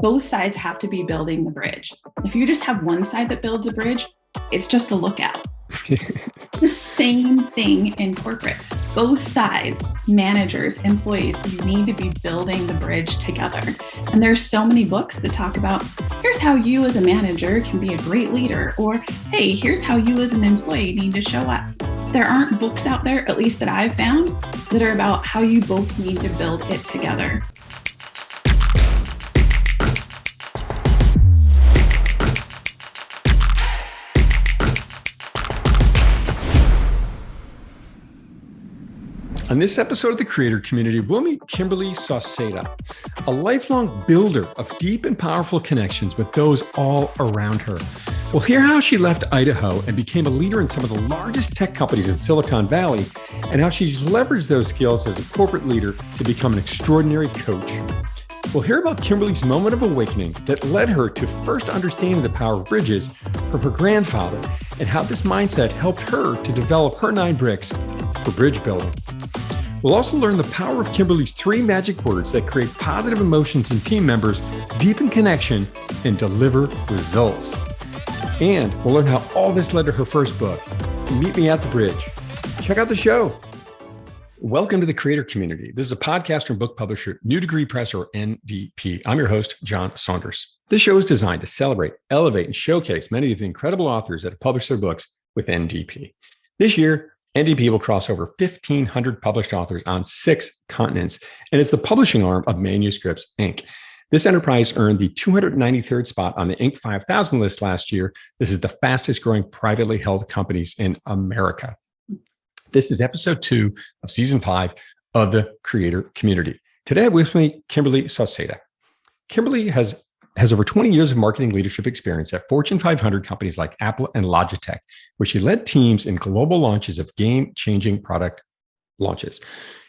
both sides have to be building the bridge. If you just have one side that builds a bridge, it's just a lookout. The same thing in corporate. Both sides, managers, employees, you need to be building the bridge together. And there's so many books that talk about, here's how you as a manager can be a great leader, or hey, here's how you as an employee need to show up. There aren't books out there, at least that I've found, that are about how you both need to build it together. On this episode of the Creator Community, we'll meet Kimberly Sauceda, a lifelong builder of deep and powerful connections with those all around her. We'll hear how she left Idaho and became a leader in some of the largest tech companies in Silicon Valley, and how she's leveraged those skills as a corporate leader to become an extraordinary coach. We'll hear about Kimberly's moment of awakening that led her to first understanding the power of bridges from her grandfather, and how this mindset helped her to develop her 9 bricks for bridge building. We'll also learn the power of Kimberly's 3 magic words that create positive emotions in team members, deepen connection, and deliver results. And we'll learn how all this led to her first book, Meet Me at the Bridge. Check out the show. Welcome to the Creator Community. This is a podcast from book publisher New Degree Press, or NDP. I'm your host, John Saunders. This show is designed to celebrate, elevate, and showcase many of the incredible authors that have published their books with NDP. This year, NDP will cross over 1,500 published authors on 6 continents, and it's the publishing arm of Manuscripts, Inc. This enterprise earned the 293rd spot on the Inc. 5000 list last year. This is the fastest growing privately held companies in America. This is episode 2 of season 5 of the Creator Community. Today with me, Kimberly Sauceda. Kimberly has over 20 years of marketing leadership experience at Fortune 500 companies like Apple and Logitech, where she led teams in global launches of game-changing product launches.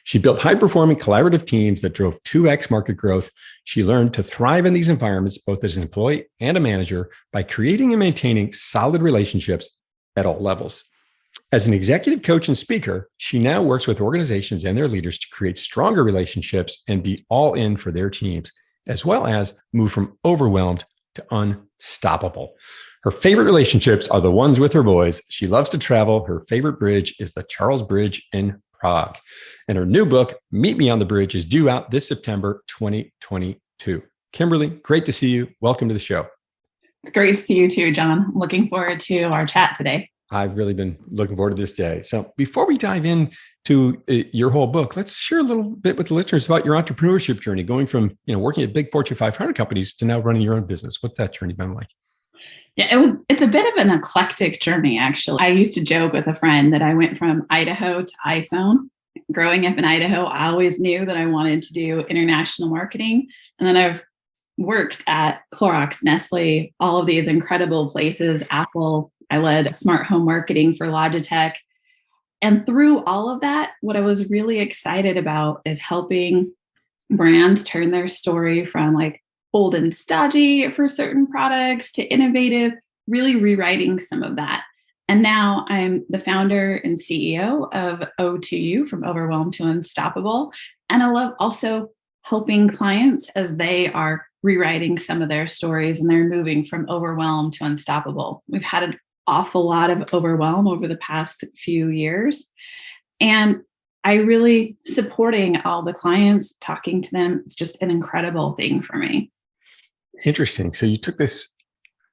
She built high-performing collaborative teams that drove 2x market growth. She learned to thrive in these environments, both as an employee and a manager, by creating and maintaining solid relationships at all levels. As an executive coach and speaker, she now works with organizations and their leaders to create stronger relationships and be all in for their teams, as well as move from overwhelmed to unstoppable. Her favorite relationships are the ones with her boys. She loves to travel. Her favorite bridge is the Charles Bridge in Prague. And her new book, Meet Me on the Bridge, is due out this September 2022. Kimberly, great to see you. Welcome to the show. It's great to see you too, John. Looking forward to our chat today. I've really been looking forward to this day. So before we dive into your whole book, let's share a little bit with the listeners about your entrepreneurship journey, going from working at big Fortune 500 companies to now running your own business. What's that journey been like? Yeah, it's a bit of an eclectic journey, actually. I used to joke with a friend that I went from Idaho to iPhone. Growing up in Idaho, I always knew that I wanted to do international marketing. And then I've worked at Clorox, Nestle, all of these incredible places, Apple. I led smart home marketing for Logitech. And through all of that, what I was really excited about is helping brands turn their story from like old and stodgy for certain products to innovative, really rewriting some of that. And now I'm the founder and CEO of O2U, from Overwhelmed to Unstoppable. And I love also helping clients as they are rewriting some of their stories and they're moving from overwhelmed to unstoppable. We've had an awful lot of overwhelm over the past few years. And I really supporting all the clients, talking to them. It's just an incredible thing for me. Interesting. So you took this,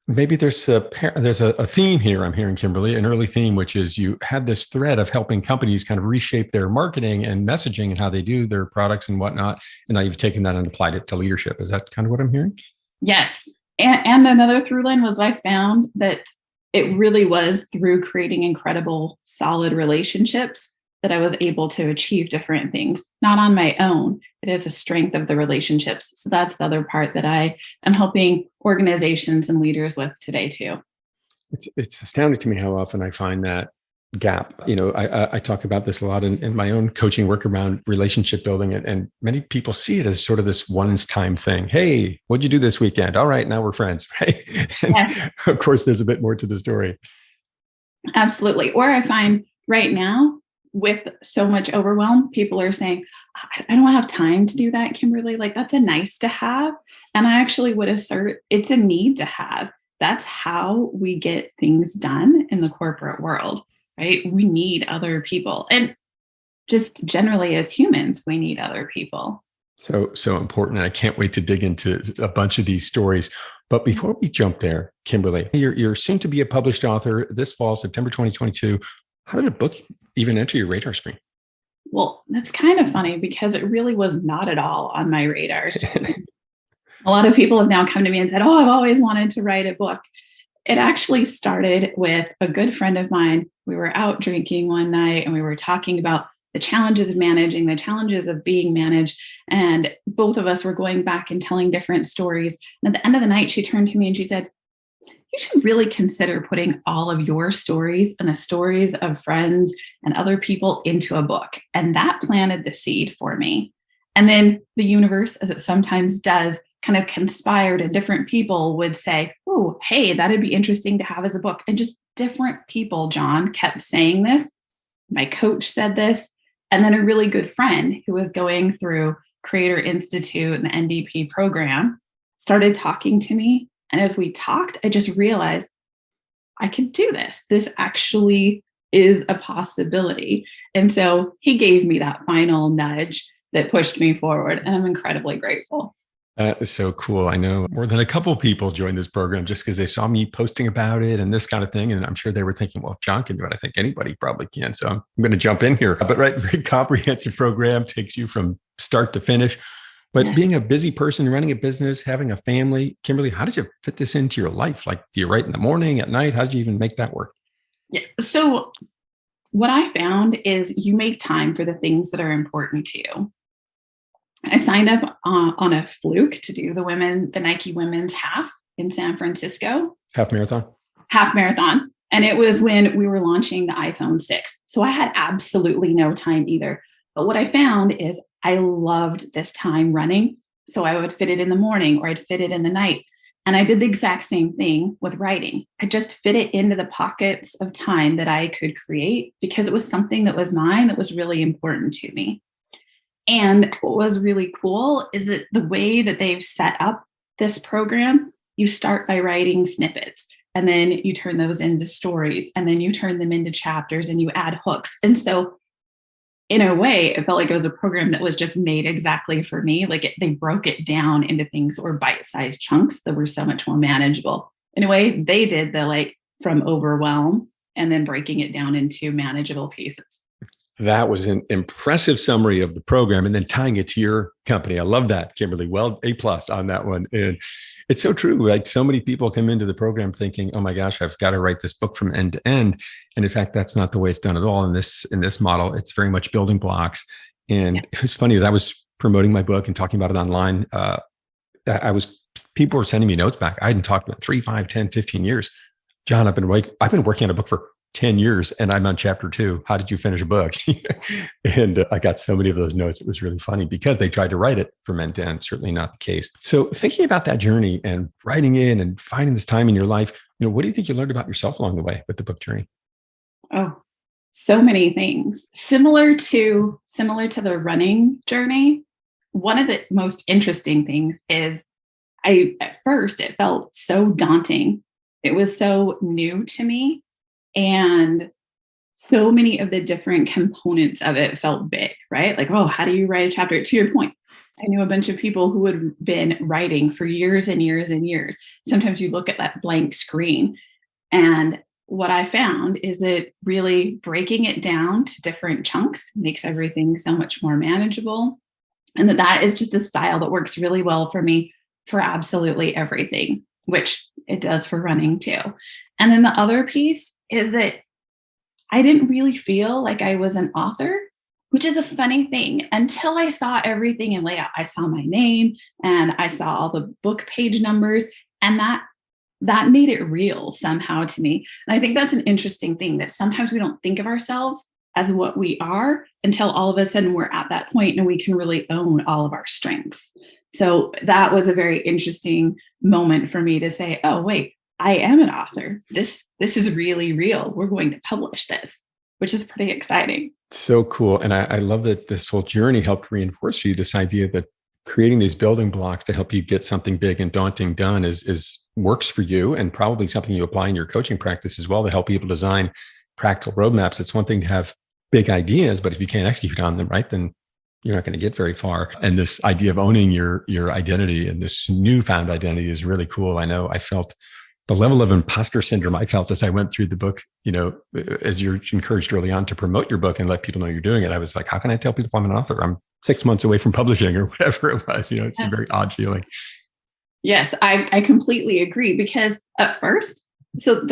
maybe there's a theme here I'm hearing, Kimberly, an early theme, which is you had this thread of helping companies kind of reshape their marketing and messaging and how they do their products and whatnot. And now you've taken that and applied it to leadership. Is that kind of what I'm hearing? Yes. And another through line was I found that it really was through creating incredible, solid relationships that I was able to achieve different things, not on my own. It is a strength of the relationships. So that's the other part that I am helping organizations and leaders with today too. It's astounding to me how often I find that gap. I talk about this a lot in my own coaching work around relationship building, and many people see it as sort of this one-time thing. Hey, what'd you do this weekend? All right, now we're friends, right? And yes. Of course, there's a bit more to the story. Absolutely. Or I find right now, with so much overwhelm, people are saying, I don't have time to do that, Kimberly. Like, that's a nice to have. And I actually would assert it's a need to have. That's how we get things done in the corporate world, right? We need other people. And just generally as humans, we need other people. So important. And I can't wait to dig into a bunch of these stories. But before we jump there, Kimberly, you're soon to be a published author this fall, September 2022. How did a book even enter your radar screen? Well, that's kind of funny because it really was not at all on my radar screen. A lot of people have now come to me and said, oh, I've always wanted to write a book. It actually started with a good friend of mine. We were out drinking one night and we were talking about the challenges of managing, the challenges of being managed. And both of us were going back and telling different stories. And at the end of the night, she turned to me and she said, you should really consider putting all of your stories and the stories of friends and other people into a book. And that planted the seed for me. And then the universe, as it sometimes does, kind of conspired, and different people would say, oh, hey, that'd be interesting to have as a book. And just different people, John, kept saying this. My coach said this. And then a really good friend who was going through Creator Institute and the NDP program started talking to me. And as we talked, I just realized I could do this. This actually is a possibility. And so he gave me that final nudge that pushed me forward. And I'm incredibly grateful. That is so cool. I know more than a couple of people joined this program just because they saw me posting about it and this kind of thing. And I'm sure they were thinking, well, if John can do it, I think anybody probably can. So I'm going to jump in here. But right, very comprehensive program, takes you from start to finish. But yes, being a busy person, running a business, having a family, Kimberly, how did you fit this into your life? Like, do you write in the morning, at night? How did you even make that work? Yeah. So what I found is you make time for the things that are important to you. I signed up on a fluke to do the Nike women's half in San Francisco. Half marathon. And it was when we were launching the iPhone 6. So I had absolutely no time either. But what I found is I loved this time running. So I would fit it in the morning or I'd fit it in the night. And I did the exact same thing with writing. I just fit it into the pockets of time that I could create because it was something that was mine, that was really important to me. And what was really cool is that the way that they've set up this program, you start by writing snippets and then you turn those into stories and then you turn them into chapters and you add hooks. And so in a way, it felt like it was a program that was just made exactly for me. Like they broke it down into things that were bite-sized chunks that were so much more manageable. In a way, they did the from overwhelm and then breaking it down into manageable pieces. That was an impressive summary of the program and then tying it to your company. I love that, Kimberly. Well, A+ on that one. And it's so true. Like so many people come into the program thinking, oh my gosh, I've got to write this book from end to end. And in fact, that's not the way it's done at all in this model. It's very much building blocks. And It was funny as I was promoting my book and talking about it online, people were sending me notes back. I hadn't talked about 3, 5, 10, 15 years. John, I've been working on a book for 10 years and I'm on chapter 2. How did you finish a book? And I got so many of those notes. It was really funny because they tried to write it from end to end. Certainly not the case. So thinking about that journey and writing in and finding this time in your life, what do you think you learned about yourself along the way with the book journey? Oh, so many things. Similar to the running journey. One of the most interesting things is at first it felt so daunting. It was so new to me. And so many of the different components of it felt big, right? Like, oh, how do you write a chapter? To your point, I knew a bunch of people who had been writing for years and years and years. Sometimes you look at that blank screen. And what I found is that really breaking it down to different chunks makes everything so much more manageable. And that is just a style that works really well for me for absolutely everything, which it does for running too. And then the other piece is that I didn't really feel like I was an author, which is a funny thing. Until I saw everything in layout, I saw my name and I saw all the book page numbers, and that made it real somehow to me. And I think that's an interesting thing, that sometimes we don't think of ourselves as what we are until all of a sudden we're at that point and we can really own all of our strengths. So that was a very interesting moment for me to say, oh, wait, I am an author. This is really real. We're going to publish this. which is pretty exciting. So cool. And I love that this whole journey helped reinforce for you this idea that creating these building blocks to help you get something big and daunting done is works for you, and probably something you apply in your coaching practice as well to help people design practical roadmaps. It's one thing to have big ideas, but if you can't execute on them, right, then you're not going to get very far. And this idea of owning your identity and this newfound identity is really cool. I know I felt the level of imposter syndrome I felt as I went through the book, as you're encouraged early on to promote your book and let people know you're doing it. I was like, how can I tell people I'm an author? I'm 6 months away from publishing or whatever it was. It's a very odd feeling. Yes, I completely agree, because at first, so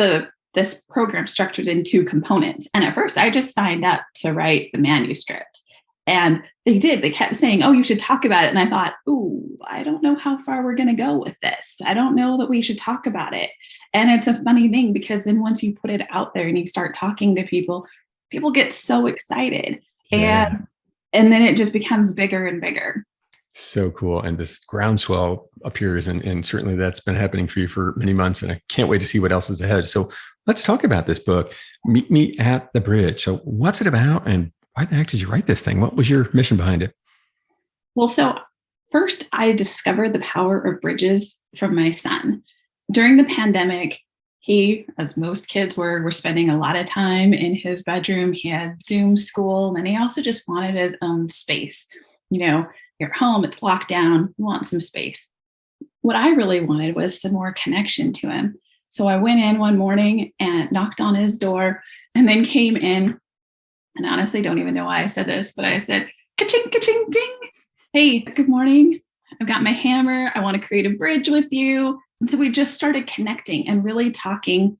this program structured in 2 components. And at first I just signed up to write the manuscript. And they kept saying, oh, you should talk about it. And I thought, ooh, I don't know how far we're going to go with this. I don't know that we should talk about it. And it's a funny thing, because then once you put it out there and you start talking to people, people get so excited. Yeah. And then it just becomes bigger and bigger. So cool. And this groundswell appears, and certainly that's been happening for you for many months. And I can't wait to see what else is ahead. So let's talk about this book, Meet Me at the Bridge. So what's it about, and why the heck did you write this thing? What was your mission behind it? Well, so first I discovered the power of bridges from my son. During the pandemic, he, as most kids were spending a lot of time in his bedroom. He had Zoom school, and he also just wanted his own space. You're home, it's locked down, you want some space. What I really wanted was some more connection to him. So I went in one morning and knocked on his door, and then came in. And honestly, don't even know why I said this, but I said, ka-ching, ka-ching, ding. Hey, good morning. I've got my hammer. I want to create a bridge with you. And so we just started connecting and really talking,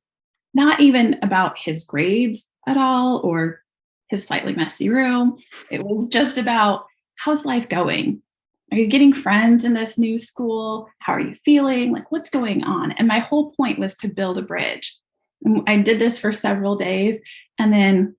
not even about his grades at all or his slightly messy room. It was just about, how's life going? Are you getting friends in this new school? How are you feeling? Like, what's going on? And my whole point was to build a bridge. And I did this for several days. And then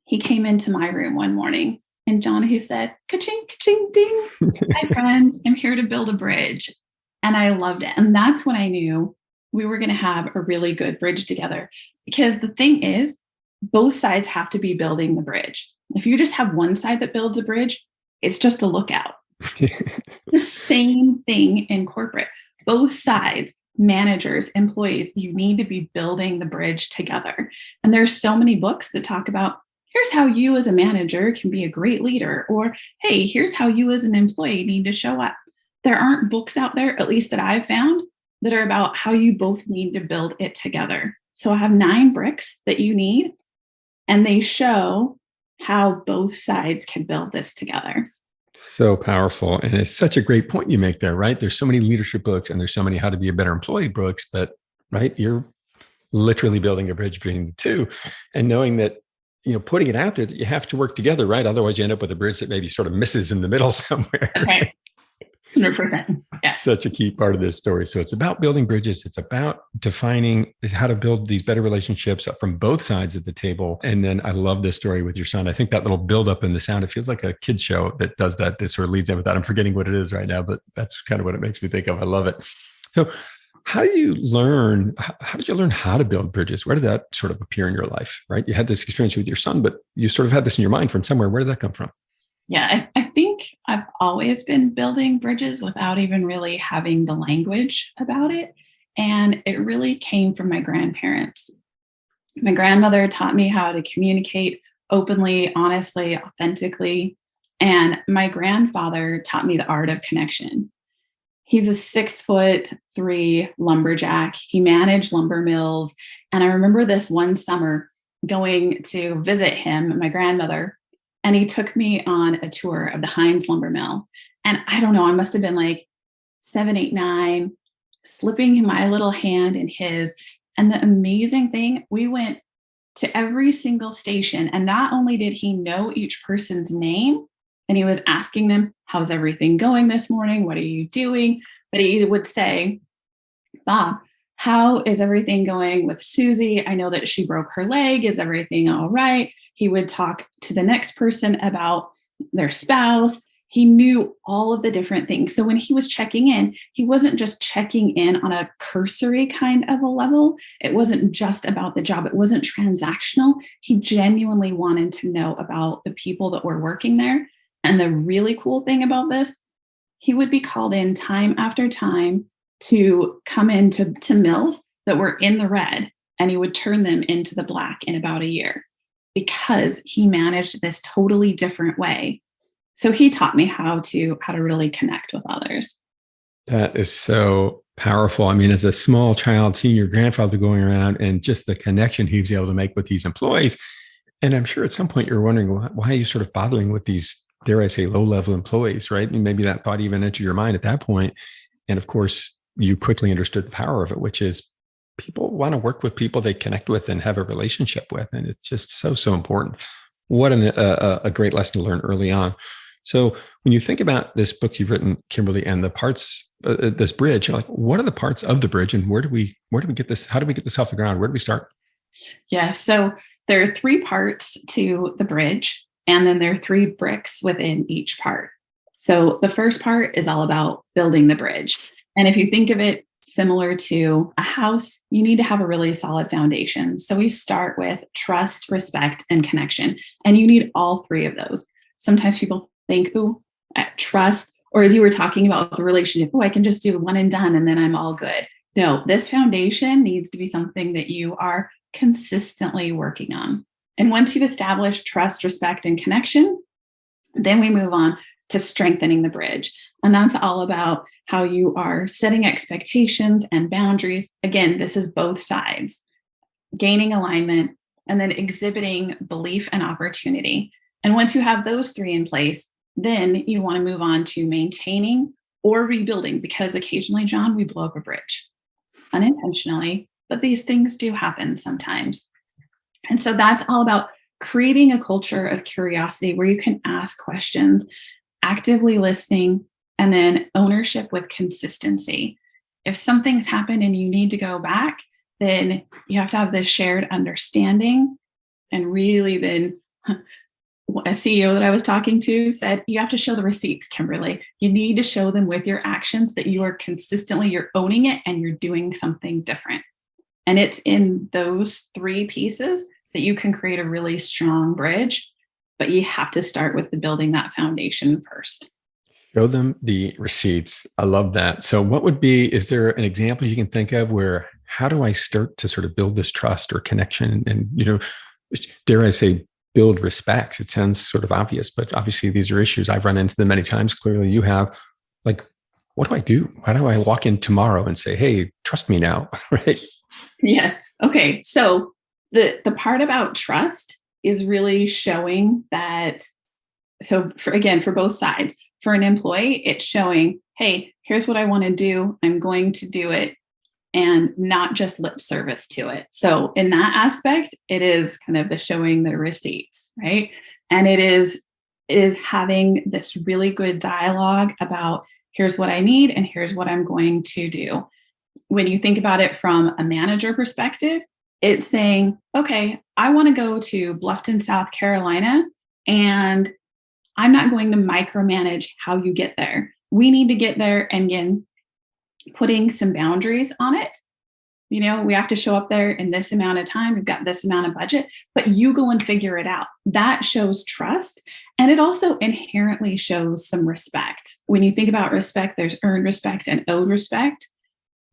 he came into my room one morning, and John, he said, ka-ching, ka-ching, ding. Hi, friends. I'm here to build a bridge. And I loved it. And that's when I knew we were going to have a really good bridge together. Because the thing is, both sides have to be building the bridge. If you just have one side that builds a bridge, it's just a lookout. The same thing in corporate. Both sides, managers, employees, you need to be building the bridge together. And there's so many books that talk about, here's how you as a manager can be a great leader, or, hey, here's how you as an employee need to show up. There aren't books out there, at least that I've found, that are about how you both need to build it together. So I have 9 bricks that you need, and they show how both sides can build this together. So powerful. And it's such a great point you make there, right? There's so many leadership books, and there's so many how to be a better employee books, but right, you're literally building a bridge between the two, and knowing that, putting it out there that you have to work together, right? Otherwise you end up with a bridge that maybe sort of misses in the middle somewhere. Okay. 100%. Yes. Such a key part of this story. So it's about building bridges. It's about defining how to build these better relationships from both sides of the table. And then I love this story with your son. I think that little buildup in the sound, it feels like a kid's show that does that. This sort of leads in with that. I'm forgetting what it is right now, but that's kind of what it makes me think of. I love it. So how did you learn how to build bridges? Where did that sort of appear in your life, right? You had this experience with your son, but you sort of had this in your mind from somewhere. Where did that come from? Yeah, I think I've always been building bridges without even really having the language about it. And it really came from my grandparents. My grandmother taught me how to communicate openly, honestly, authentically. And my grandfather taught me the art of connection. He's a 6'3" lumberjack. He managed lumber mills. And I remember this one summer going to visit him, my grandmother, and he took me on a tour of the Hines lumber mill. And I don't know, I must have been like 7, 8, 9, slipping my little hand in his. And the amazing thing, we went to every single station. And not only did he know each person's name, and he was asking them, how's everything going this morning? What are you doing? But he would say, Bob, how is everything going with Susie? I know that she broke her leg. Is everything all right? He would talk to the next person about their spouse. He knew all of the different things. So when he was checking in, he wasn't just checking in on a cursory kind of a level. It wasn't just about the job. It wasn't transactional. He genuinely wanted to know about the people that were working there. And the really cool thing about this, he would be called in time after time to come into mills that were in the red, and he would turn them into the black in about a year because he managed this totally different way. So he taught me how to really connect with others. That is so powerful. I mean, as a small child, seeing your grandfather going around and just the connection he was able to make with these employees. And I'm sure at some point you're wondering, why are you sort of bothering with these, dare I say, low-level employees, right? And maybe that thought even entered your mind at that point. And of course, you quickly understood the power of it, which is people want to work with people they connect with and have a relationship with. And it's just so, so important. What a great lesson to learn early on. So when you think about this book you've written, Kimberly, and the parts, this bridge, you're like, what are the parts of the bridge, and where do we get this? How do we get this off the ground? Where do we start? Yes. So there are 3 parts to the bridge, and then there are 3 bricks within each part. So the first part is all about building the bridge. And if you think of it similar to a house, you need to have a really solid foundation. So we start with trust, respect, and connection. And you need all 3 of those. Sometimes people think, trust, or as you were talking about the relationship, I can just do one and done and then I'm all good. No, this foundation needs to be something that you are consistently working on. And once you've established trust, respect, and connection, then we move on to strengthening the bridge. And that's all about how you are setting expectations and boundaries. Again, this is both sides, gaining alignment and then exhibiting belief and opportunity. And once you have those 3 in place, then you want to move on to maintaining or rebuilding, because occasionally, John, we blow up a bridge unintentionally, but these things do happen sometimes. And so that's all about creating a culture of curiosity where you can ask questions, actively listening, and then ownership with consistency. If something's happened and you need to go back, then you have to have this shared understanding. And really then a CEO that I was talking to said, you have to show the receipts, Kimberly. You need to show them with your actions that you are consistently, you're owning it and you're doing something different. And it's in those 3 pieces that you can create a really strong bridge, but you have to start with the building that foundation first. Show them the receipts. I love that. So is there an example you can think of where, how do I start to sort of build this trust or connection and, dare I say, build respect? It sounds sort of obvious, but obviously these are issues. I've run into them many times. Clearly you have. Like, what do I do? How do I walk in tomorrow and say, hey, trust me now? Right? Yes. Okay. So the part about trust is really showing that. So for both sides, for an employee, it's showing, hey, here's what I want to do. I'm going to do it, and not just lip service to it. So in that aspect, it is kind of the showing the receipts, right? And it is having this really good dialogue about, here's what I need and here's what I'm going to do. When you think about it from a manager perspective, it's saying, okay, I want to go to Bluffton, South Carolina, and I'm not going to micromanage how you get there. We need to get there, and again, putting some boundaries on it. We have to show up there in this amount of time. We've got this amount of budget, but you go and figure it out. That shows trust. And it also inherently shows some respect. When you think about respect, there's earned respect and owed respect.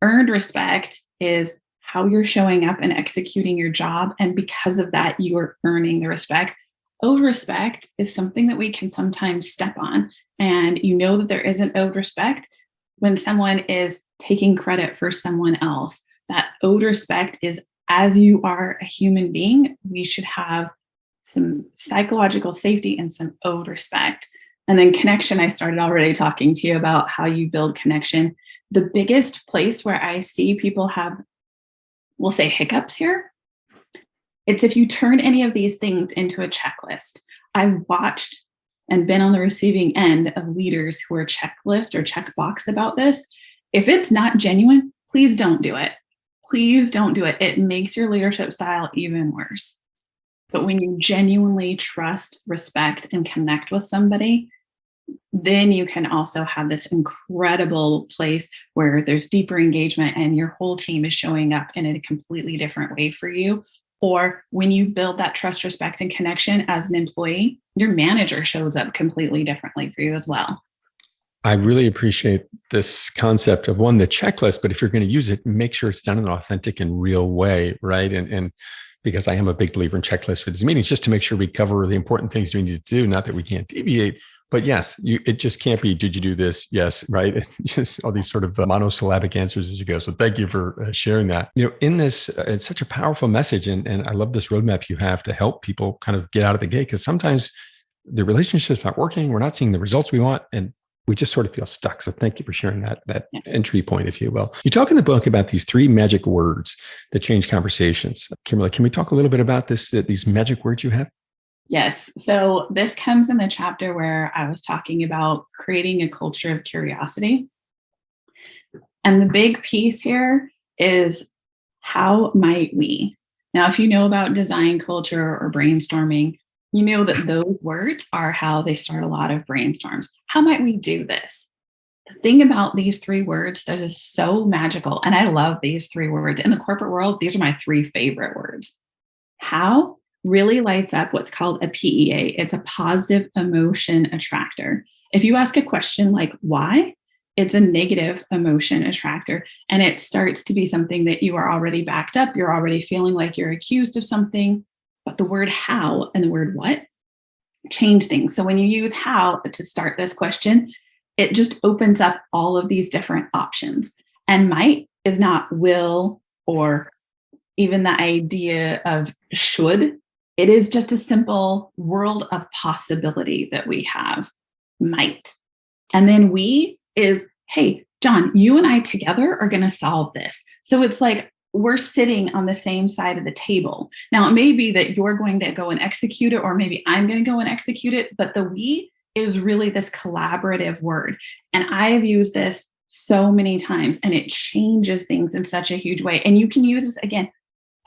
Earned respect is how you're showing up and executing your job. And because of that, you are earning the respect. Owed respect is something that we can sometimes step on. And that there isn't owed respect when someone is taking credit for someone else. That owed respect is, as you are a human being, we should have some psychological safety and some owed respect. And then connection, I started already talking to you about how you build connection. The biggest place where I see people have, we'll say, hiccups here, it's if you turn any of these things into a checklist. I've watched and been on the receiving end of leaders who are checklist or checkbox about this. If it's not genuine, please don't do it. Please don't do it. It makes your leadership style even worse. But when you genuinely trust, respect, and connect with somebody, then you can also have this incredible place where there's deeper engagement and your whole team is showing up in a completely different way for you. Or when you build that trust, respect, and connection as an employee, your manager shows up completely differently for you as well. I really appreciate this concept of the checklist, but if you're going to use it, make sure it's done in an authentic and real way, right? And because I am a big believer in checklists for these meetings, just to make sure we cover the important things we need to do, not that we can't deviate. But yes, it just can't be, did you do this? Yes, right? Just all these sort of monosyllabic answers as you go. So thank you for sharing that. In this, it's such a powerful message. And I love this roadmap you have to help people kind of get out of the gate, because sometimes the relationship's not working. We're not seeing the results we want. And we just sort of feel stuck. So thank you for sharing that entry point, if you will. You talk in the book about these 3 magic words that change conversations. Kimberly, can we talk a little bit about these magic words you have? Yes. So this comes in the chapter where I was talking about creating a culture of curiosity. And the big piece here is, how might we? Now, if you know about design culture or brainstorming, you know that those words are how they start a lot of brainstorms. How might we do this? The thing about these 3 words, this is so magical. And I love these 3 words. In the corporate world, these are my 3 favorite words. How really lights up what's called a PEA. It's a positive emotion attractor. If you ask a question like why, it's a negative emotion attractor. And it starts to be something that you are already backed up. You're already feeling like you're accused of something. But the word how and the word what change things. So when you use how to start this question, it just opens up all of these different options. And might is not will or even the idea of should. It is just a simple world of possibility that we have. Might. And then we is, hey, John, you and I together are going to solve this. So it's like we're sitting on the same side of the table. Now, it may be that you're going to go and execute it, or maybe I'm going to go and execute it. But the we is really this collaborative word. And I have used this so many times, and it changes things in such a huge way. And you can use this again,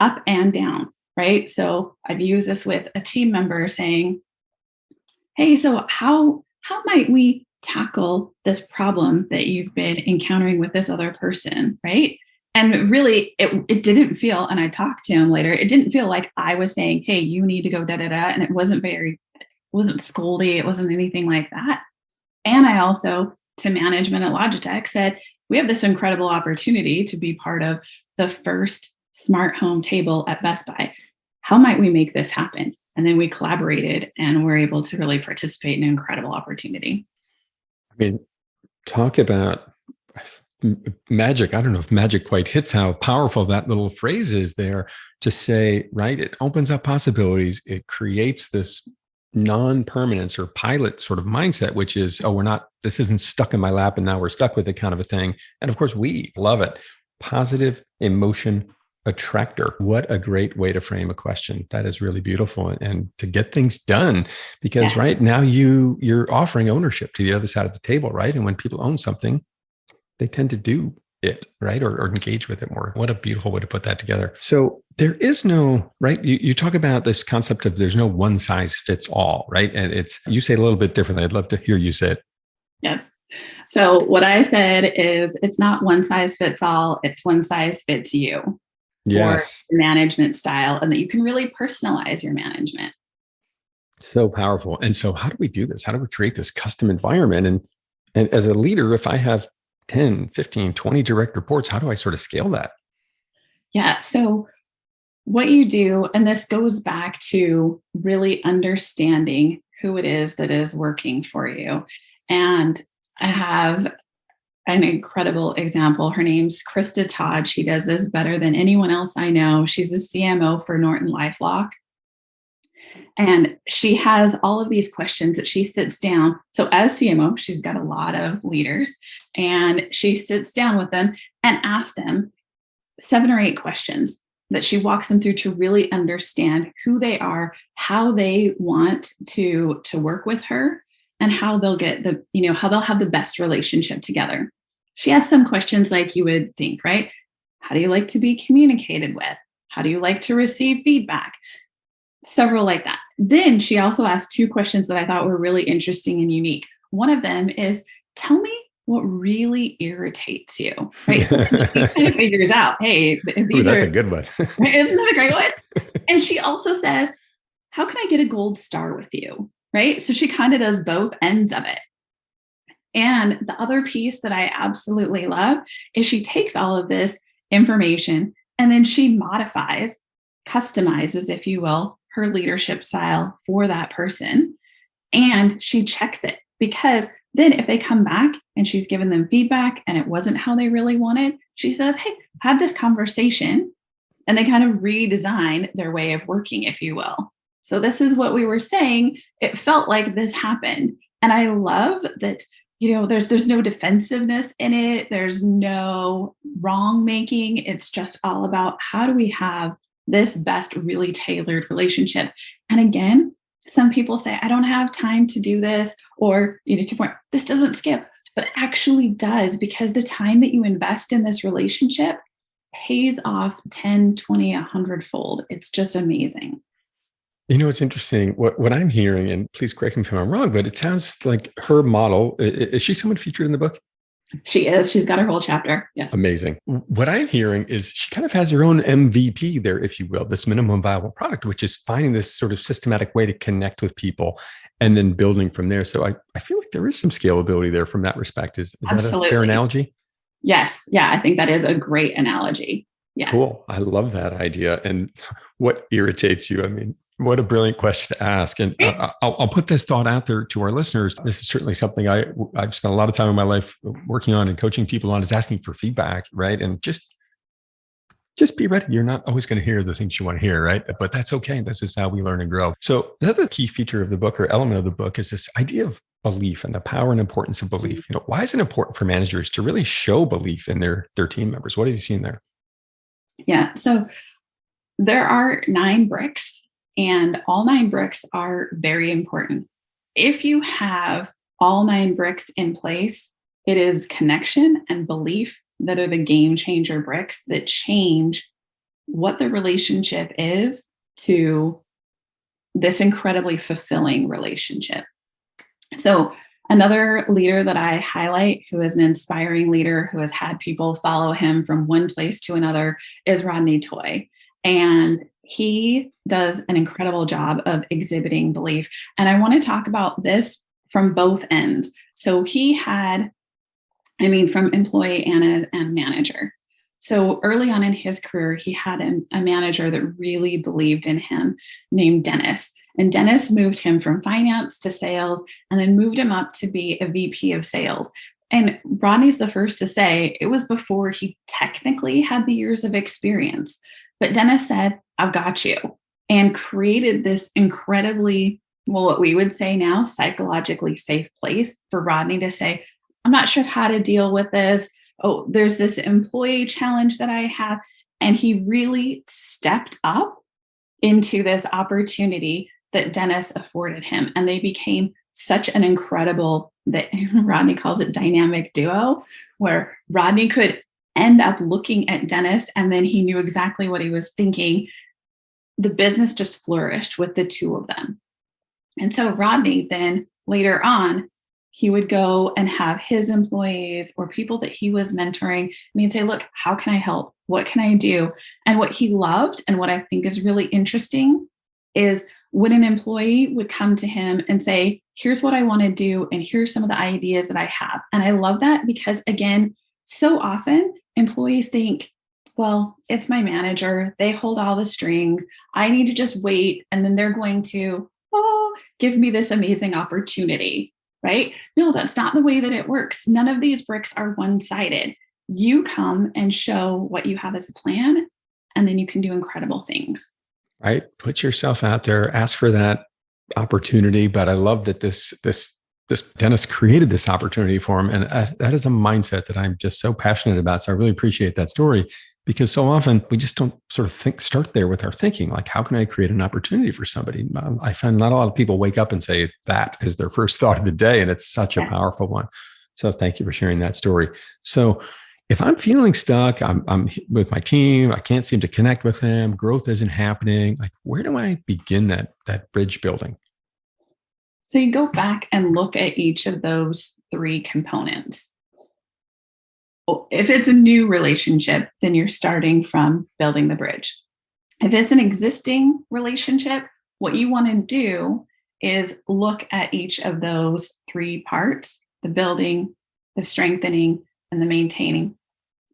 up and down. Right. So I've used this with a team member saying, hey, so how might we tackle this problem that you've been encountering with this other person? Right. And really, it didn't feel, and I talked to him later, it didn't feel like I was saying, hey, you need to go da da da. And it wasn't scoldy. It wasn't anything like that. And I also, to management at Logitech, said, we have this incredible opportunity to be part of the first smart home table at Best Buy. How might we make this happen? And then we collaborated and were able to really participate in an incredible opportunity. I mean, talk about magic. I don't know if magic quite hits how powerful that little phrase is there to say, right? It opens up possibilities. It creates this non-permanence or pilot sort of mindset, which is, this isn't stuck in my lap and now we're stuck with it kind of a thing. And of course, we love it. Positive emotion attractor. What a great way to frame a question. That is really beautiful. And to get things done, because right now you're offering ownership to the other side of the table, right? And when people own something, they tend to do it, right? Or engage with it more. What a beautiful way to put that together. So there is no, right? You talk about this concept of there's no one size fits all, right? And you say it a little bit differently. I'd love to hear you say it. Yes. So what I said is, it's not one size fits all. It's one size fits you. Yes. Or management style, and that you can really personalize your management. So powerful. And so how do we do this? How do we create this custom environment? And as a leader, if I have 10, 15, 20 direct reports, how do I sort of scale that? Yeah. So what you do, and this goes back to really understanding who it is that is working for you. And I have an incredible example. Her name's Krista Todd. She does this better than anyone else I know. She's the CMO for NortonLifeLock. And she has all of these questions that she sits down. So as CMO, she's got a lot of leaders, and she sits down with them and asks them 7 or 8 questions that she walks them through to really understand who they are, how they want to work with her, and how they'll get how they'll have the best relationship together. She asks some questions like you would think, right? How do you like to be communicated with? How do you like to receive feedback? Several like that. Then she also asked 2 questions that I thought were really interesting and unique. one of them is, tell me what really irritates you, right? So she kind of figures out, hey, Ooh, these that's are, a good one. isn't that a great one? And she also says, how can I get a gold star with you, right? So she kind of does both ends of it. And the other piece that I absolutely love is she takes all of this information and then she modifies, customizes, if you will, her leadership style for that person. And she checks it, because then if they come back and she's given them feedback and it wasn't how they really wanted, she says, hey, had this conversation, and they kind of redesign their way of working, if you will. So this is what we were saying. It felt like this happened. And I love that, there's no defensiveness in it. There's no wrong making. It's just all about, how do we have this best, really tailored relationship? And again, some people say, I don't have time to do this, or, to your point, this doesn't skip, but it actually does, because the time that you invest in this relationship pays off 10, 20, 100-fold. It's just amazing. It's interesting what I'm hearing, and please correct me if I'm wrong, but it sounds like her model, is she someone featured in the book? She is. She's got her whole chapter. Yes. Amazing. What I'm hearing is she kind of has her own MVP there, if you will, this minimum viable product, which is finding this sort of systematic way to connect with people and then building from there. So I feel like there is some scalability there from that respect. Is that a fair analogy? Yes. Yeah, I think that is a great analogy. Yes. Cool. I love that idea. And what irritates you? I mean, what a brilliant question to ask. And I'll put this thought out there to our listeners. This is certainly something I've spent a lot of time in my life working on and coaching people on, is asking for feedback, right? And just be ready. You're not always going to hear the things you want to hear, right? But that's okay. This is how we learn and grow. So another key feature of the book, or element of the book, is this idea of belief and the power and importance of belief. Why is it important for managers to really show belief in their team members? What have you seen there? Yeah. So there are 9 bricks. And all 9 bricks are very important. If you have all 9 bricks in place, it is connection and belief that are the game changer bricks that change what the relationship is to this incredibly fulfilling relationship. So another leader that I highlight, who is an inspiring leader, who has had people follow him from one place to another, is Rodney Toy. And he does an incredible job of exhibiting belief. And I want to talk about this from both ends. So he had, from employee and manager. So early on in his career, he had a manager that really believed in him, named Dennis. And Dennis moved him from finance to sales, and then moved him up to be a VP of sales. And Rodney's the first to say it was before he technically had the years of experience. But Dennis said, I've got you, and created this incredibly, what we would say now, psychologically safe place for Rodney to say, I'm not sure how to deal with this. Oh, there's this employee challenge that I have. And he really stepped up into this opportunity that Dennis afforded him. And they became such an incredible, that Rodney calls it, dynamic duo, where Rodney could end up looking at Dennis, and then he knew exactly what he was thinking. The business just flourished with the two of them. And so Rodney then later on, he would go and have his employees or people that he was mentoring, and he'd say, look, how can I help? What can I do? And what he loved, and what I think is really interesting, is when an employee would come to him and say, here's what I want to do, and here's some of the ideas that I have. And I love that, because again, so often employees think, well, it's my manager. They hold all the strings. I need to just wait. And then they're going to, give me this amazing opportunity, right? No, that's not the way that it works. None of these bricks are one-sided. You come and show what you have as a plan, and then you can do incredible things. Right. Put yourself out there, ask for that opportunity. But I love that this Dennis created this opportunity for him. And that is a mindset that I'm just so passionate about. So I really appreciate that story, because so often we just don't sort of start there with our thinking, like, how can I create an opportunity for somebody? I find not a lot of people wake up and say that is their first thought of the day. And it's such a powerful one. So thank you for sharing that story. So if I'm feeling stuck, I'm with my team, I can't seem to connect with them, growth isn't happening, like, where do I begin that bridge building? So you go back and look at each of those three components. If it's a new relationship, then you're starting from building the bridge. If it's an existing relationship, what you want to do is look at each of those three parts, the building, the strengthening, and the maintaining,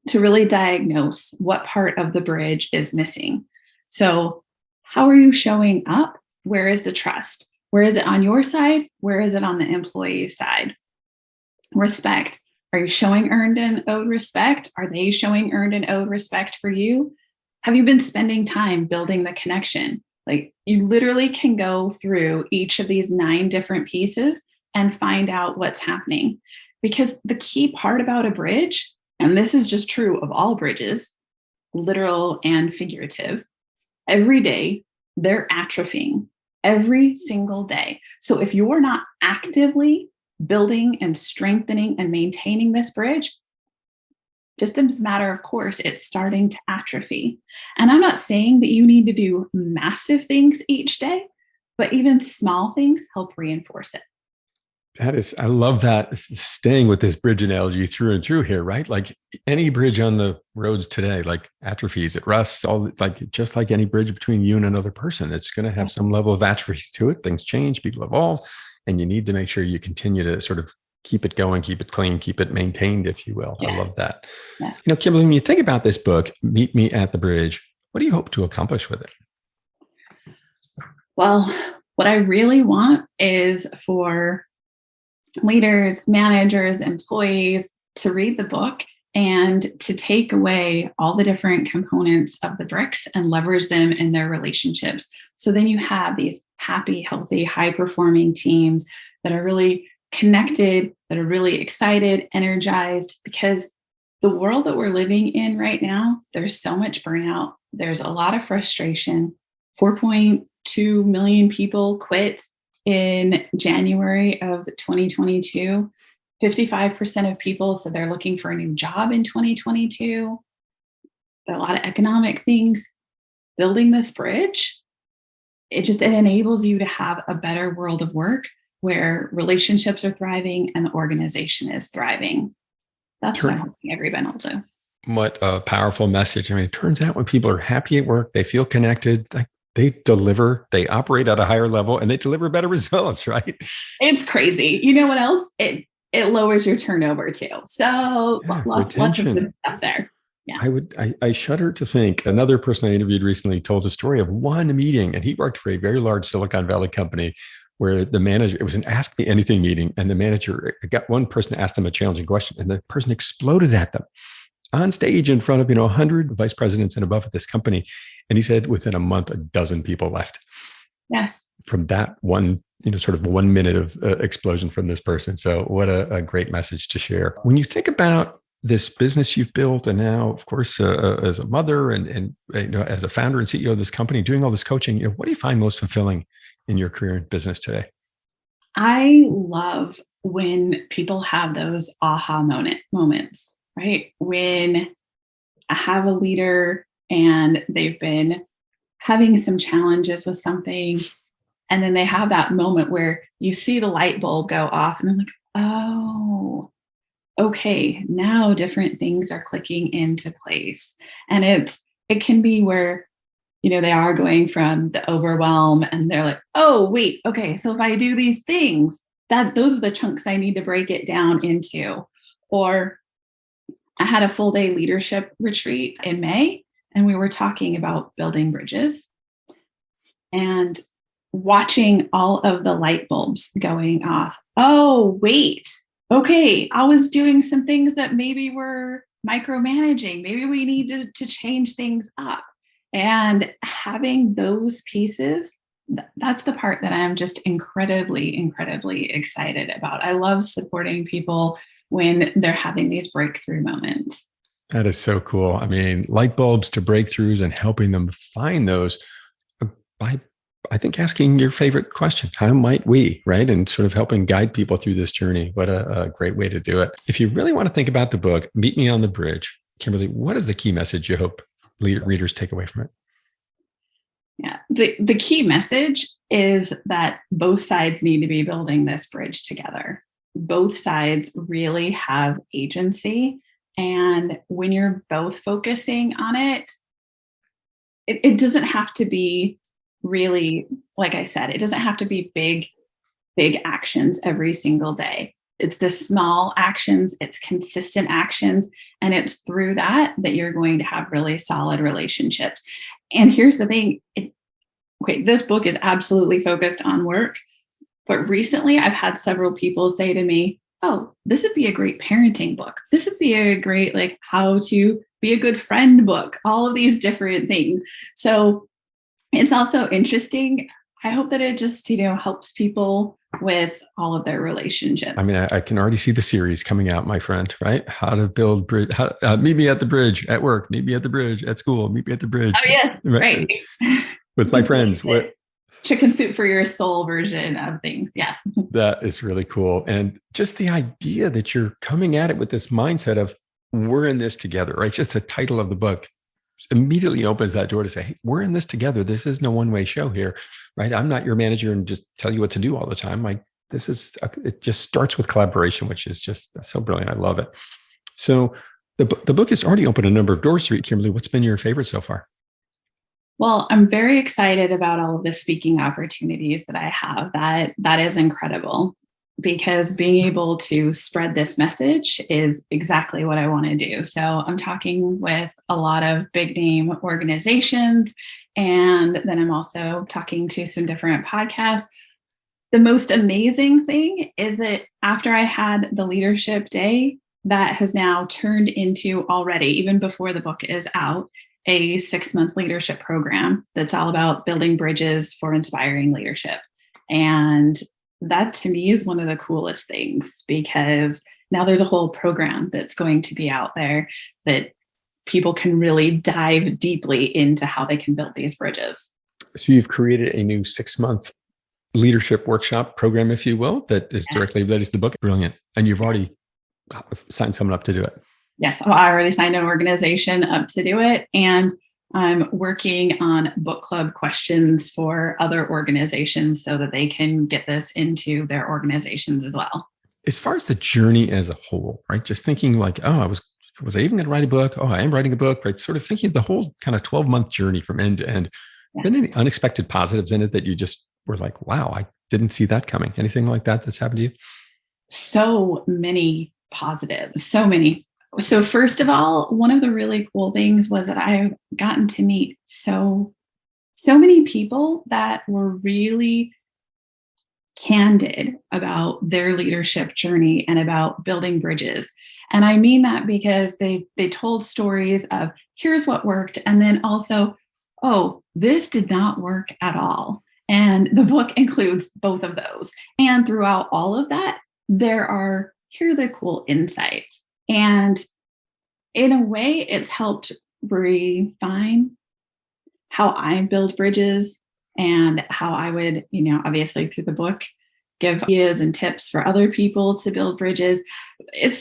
to really diagnose what part of the bridge is missing. So how are you showing up? Where is the trust? Where is it on your side? Where is it on the employee's side? Respect. Are you showing earned and owed respect? Are they showing earned and owed respect for you? Have you been spending time building the connection? Like, you literally can go through each of these 9 different pieces and find out what's happening. Because the key part about a bridge, and this is just true of all bridges, literal and figurative, every day they're atrophying, every single day. So if you're not actively building and strengthening and maintaining this bridge, just as a matter of course, it's starting to atrophy. And I'm not saying that you need to do massive things each day, but even small things help reinforce it. I love that. Staying with this bridge analogy through and through here, right? Like any bridge on the roads today, like atrophies, it rusts, just like any bridge between you and another person, it's going to have some level of atrophy to it. Things change, people evolve, and you need to make sure you continue to sort of keep it going, keep it clean, keep it maintained, if you will. Yes. I love that. Yeah. Kimberly, when you think about this book, Meet Me at the Bridge, what do you hope to accomplish with it? Well, what I really want is for leaders, managers, employees to read the book and to take away all the different components of the bricks and leverage them in their relationships. So then you have these happy, healthy, high-performing teams that are really connected, that are really excited, energized, because the world that we're living in right now, there's so much burnout. There's a lot of frustration. 4.2 million people quit in January of 2022. 55% of people said they're looking for a new job in 2022. There are a lot of economic things. Building this bridge, it enables you to have a better world of work where relationships are thriving and the organization is thriving. That's what I'm hoping everyone will do. What a powerful message. I mean, it turns out when people are happy at work, they feel connected, they deliver, they operate at a higher level, and they deliver better results, right? It's crazy. You know what else? It lowers your turnover too. So lots of good stuff there. Yeah. I shudder to think. Another person I interviewed recently told a story of one meeting, and he worked for a very large Silicon Valley company where the manager, it was an Ask Me Anything meeting, and the manager got one person to ask them a challenging question, and the person exploded at them on stage in front of 100 vice presidents and above at this company. And he said within a month, a dozen people left. Yes. From that one, sort of 1 minute of explosion from this person. So what a great message to share. When you think about this business you've built, and now, of course, as a mother and as a founder and CEO of this company, doing all this coaching, what do you find most fulfilling in your career and business today? I love when people have those aha moments, right? When I have a leader and they've been having some challenges with something, and then they have that moment where you see the light bulb go off and they're like, oh, okay, now different things are clicking into place. And it can be where, they are going from the overwhelm and they're like, oh, wait, okay, so if I do these things, those are the chunks I need to break it down into. Or I had a full day leadership retreat in May, and we were talking about building bridges and watching all of the light bulbs going off. Oh, wait, okay, I was doing some things that maybe were micromanaging. Maybe we need to change things up. And having those pieces, that's the part that I'm just incredibly, incredibly excited about. I love supporting people when they're having these breakthrough moments. That is so cool. I mean, light bulbs to breakthroughs and helping them find those by, I think, asking your favorite question. How might we, right? And sort of helping guide people through this journey. What a great way to do it. If you really want to think about the book, Meet Me on the Bridge, Kimberly, what is the key message you hope readers take away from it? Yeah. The key message is that both sides need to be building this bridge together. Both sides really have agency. And when you're both focusing on it, it doesn't have to be really, like I said, it doesn't have to be big actions every single day. It's the small actions, it's consistent actions, and it's through that you're going to have really solid relationships. And here's the thing, okay, this book is absolutely focused on work, but recently I've had several people say to me, "Oh, this would be a great parenting book. This would be a great like how to be a good friend book." All of these different things. So it's also interesting. I hope that it just, helps people with all of their relationships. I mean, I can already see the series coming out, my friend, right? How to build bridge, meet me at the bridge at work, meet me at the bridge at school, meet me at the bridge. Oh, yes, right. With my friends. What chicken soup for your soul version of things. Yes. That is really cool. And just the idea that you're coming at it with this mindset of we're in this together, right? Just the title of the book immediately opens that door to say, hey, we're in this together. This is no one-way show here, right? I'm not your manager and just tell you what to do all the time. Like it just starts with collaboration, which is just so brilliant. I love it. So the book has already opened a number of doors for you, Kimberly. What's been your favorite so far? Well, I'm very excited about all of the speaking opportunities that I have. That is incredible, because being able to spread this message is exactly what I want to do. So I'm talking with a lot of big name organizations, and then I'm also talking to some different podcasts. The most amazing thing is that after I had the leadership day, that has now turned into already, even before the book is out, a 6-month leadership program that's all about building bridges for inspiring leadership. And that to me is one of the coolest things, because now there's a whole program that's going to be out there that people can really dive deeply into how they can build these bridges. So you've created a new 6-month leadership workshop program, if you will, that is directly related to the book. Brilliant. And you've already signed someone up to do it. Yes, well, I already signed an organization up to do it. And I'm working on book club questions for other organizations so that they can get this into their organizations as well. As far as the journey as a whole, right? Just thinking like, oh, was I even going to write a book? Oh, I am writing a book, right? Sort of thinking of the whole kind of 12-month journey from end to end. Yes. Been any unexpected positives in it that you just were like, wow, I didn't see that coming? Anything like that that's happened to you? So many positives, so many. So first of all, one of the really cool things was that I've gotten to meet so many people that were really candid about their leadership journey and about building bridges. And I mean that because they told stories of here's what worked, and then also, oh, this did not work at all. And the book includes both of those. And throughout all of that, here are the cool insights. And in a way, it's helped refine how I build bridges and how I would, obviously through the book, give ideas and tips for other people to build bridges. I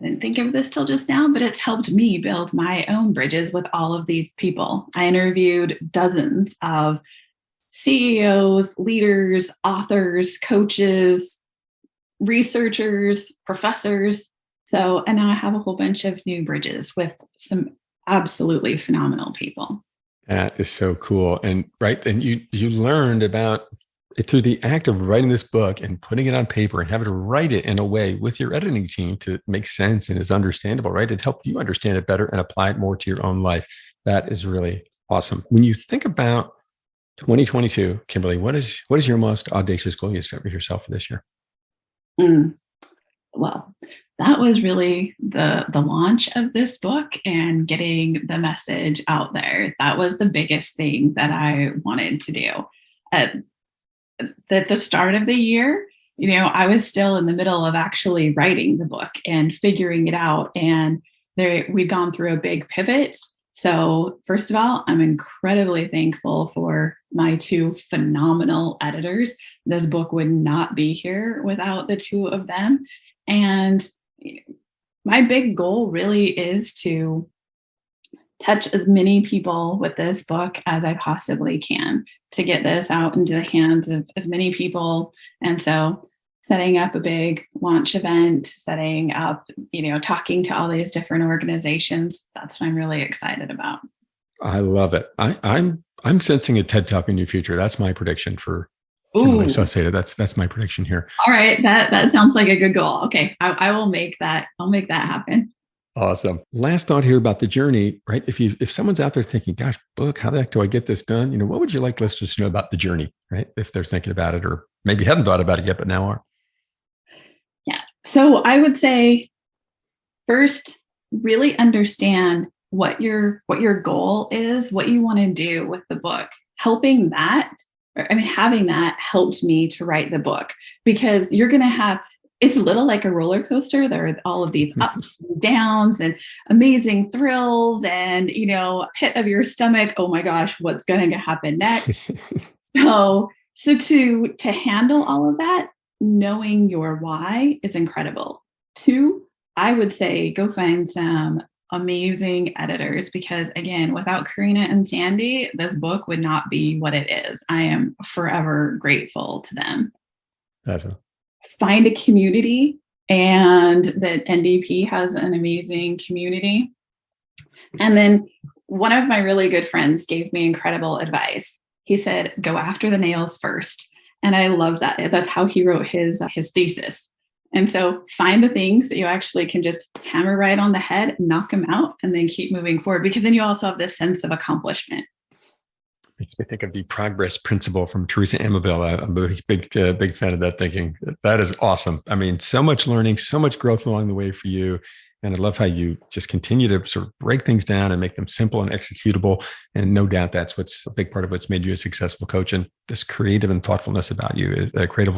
didn't think of this till just now, but it's helped me build my own bridges with all of these people. I interviewed dozens of CEOs, leaders, authors, coaches, researchers, professors. So, and now I have a whole bunch of new bridges with some absolutely phenomenal people. That is so cool. And right. And you learned about it through the act of writing this book and putting it on paper and having to write it in a way with your editing team to make sense and is understandable, right? It helped you understand it better and apply it more to your own life. That is really awesome. When you think about 2022, Kimberly, what is your most audacious goal you set for yourself for this year? Well, that was really the launch of this book and getting the message out there. That was the biggest thing that I wanted to do. At the start of the year, I was still in the middle of actually writing the book and figuring it out. And we'd gone through a big pivot. So first of all, I'm incredibly thankful for my 2 phenomenal editors. This book would not be here without the 2 of them. And my big goal really is to touch as many people with this book as I possibly can to get this out into the hands of as many people. And so setting up a big launch event, setting up, talking to all these different organizations, that's what I'm really excited about. I love it. I'm sensing a TED Talk in your future. That's my prediction for Kimberly Sauceda. That's my prediction here. All right. That sounds like a good goal. Okay. I will make that. I'll make that happen. Awesome. Last thought here about the journey, right? If someone's out there thinking, gosh, book, how the heck do I get this done? What would you like listeners to know about the journey, right? If they're thinking about it, or maybe haven't thought about it yet, but now are. Yeah. So I would say first, really understand what your goal is, what you want to do with the book. Having that helped me to write the book, because you're going to have, it's a little like a roller coaster. There are all of these ups and downs and amazing thrills and, pit of your stomach. Oh my gosh, what's going to happen next? So to handle all of that, knowing your why is incredible. 2, I would say go find some amazing editors, because again, without Karina and Sandy, this book would not be what it is. I am forever grateful to them. Awesome. Find a community, and that NDP has an amazing community. And then one of my really good friends gave me incredible advice. He said, go after the nails first. And I love that. That's how he wrote his thesis. And so find the things that you actually can just hammer right on the head, knock them out, and then keep moving forward, because then you also have this sense of accomplishment. Makes me think of the progress principle from Teresa Amabile. I'm a big fan of that thinking. That is awesome. I mean, so much learning, so much growth along the way for you. And I love how you just continue to sort of break things down and make them simple and executable. And no doubt that's what's a big part of what's made you a successful coach. And this creative and thoughtfulness about you, is a creative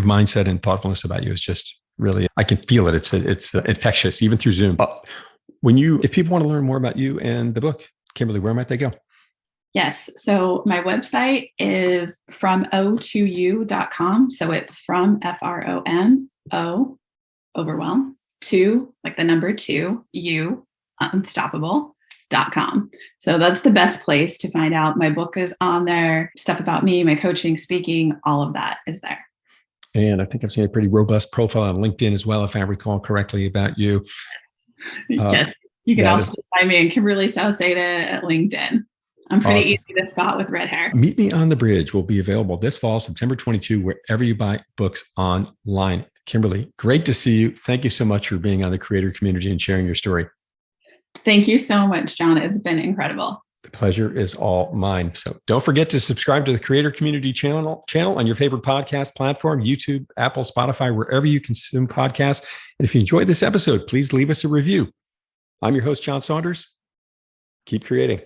mindset and thoughtfulness about you is just really, I can feel it. It's infectious, even through Zoom. If people want to learn more about you and the book, Kimberly, where might they go? Yes. So my website is FromO2U.com. So it's from FROMO, overwhelm, to like the number 2, U, unstoppable.com. So that's the best place to find out. My book is on there, stuff about me, my coaching, speaking, all of that is there. And I think I've seen a pretty robust profile on LinkedIn as well, if I recall correctly, about you. Yes. You can also find me in Kimberly Sauceda at LinkedIn. I'm pretty easy to spot with red hair. Meet Me on the Bridge will be available this fall, September 22, wherever you buy books online. Kimberly, great to see you. Thank you so much for being on the creator community and sharing your story. Thank you so much, John. It's been incredible. The pleasure is all mine. So don't forget to subscribe to the Creator Community channel on your favorite podcast platform, YouTube, Apple, Spotify, wherever you consume podcasts. And if you enjoyed this episode, please leave us a review. I'm your host, John Saunders. Keep creating.